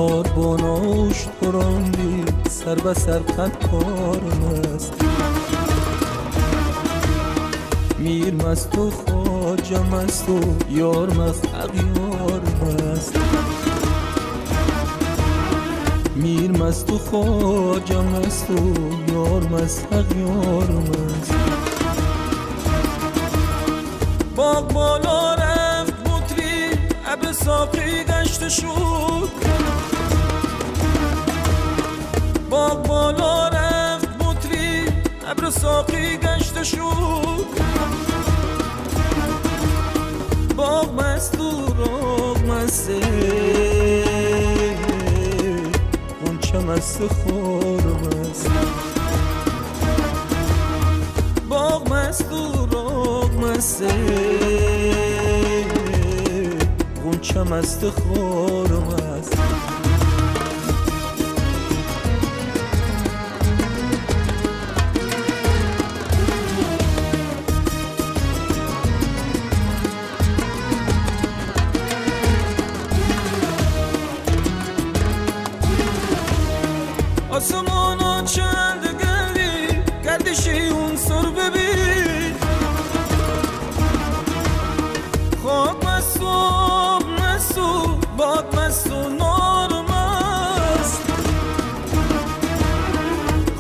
بار باناش توراندی سر به سر قطارم است میر مست و خواجه مست و یار مست اغیارم است میر مست و خواجه مست و یار مست اغیارم است باغ بالا رفت مطری ابر ساقی گشت شد باغ بالا رفت مطری ابر ساقی گشت شد باغ مست و راغ مسته غنچه مست خورم است باغ مست و راغ مسته غنچه مست خورم است آسمانا چند گلی گردشی اون سر ببین خاک مست و آب مست و باد مست و نارم است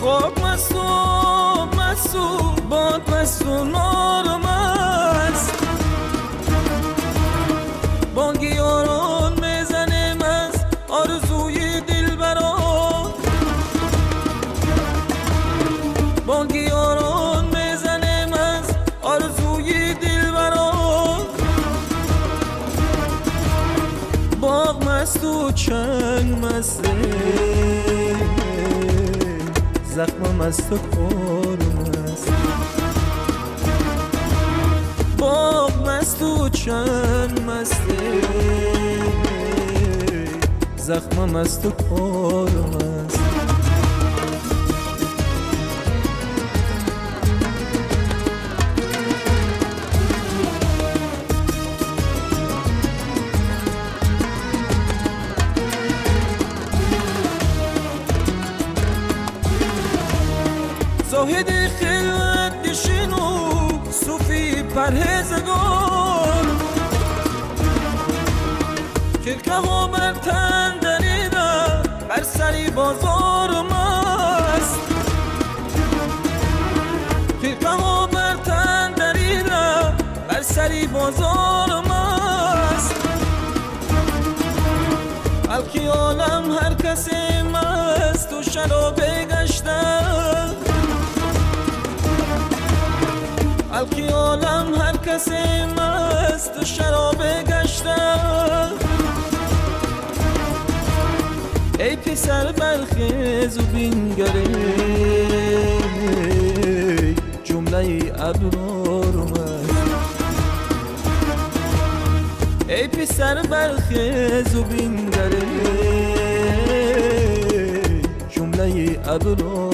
خاک مست و آب مست و باد مست و نارم است بانگی یاران میزنه مست آرزوی دل بران بانگی یاران میزنه مست آرزوی دل بران باغ مست و چنگ مسته زخم مست و خورم است باغ مست و چنگ مسته زخم مست و خورم است زاهد خلوت دشین و صوفی پرهیزگار خرقه ها بر تن دریده بر سری بازارم است خرقه ها بر تن دریده بر سری بازارم است الکی عالم هر کسی مست و شرابه گشته الکی عالم هر کسی مست و شرابه گشته ای پسر برخیز و بینگره جمله ابرارم است ای پسر برخیز و بینگره جمله ابرارم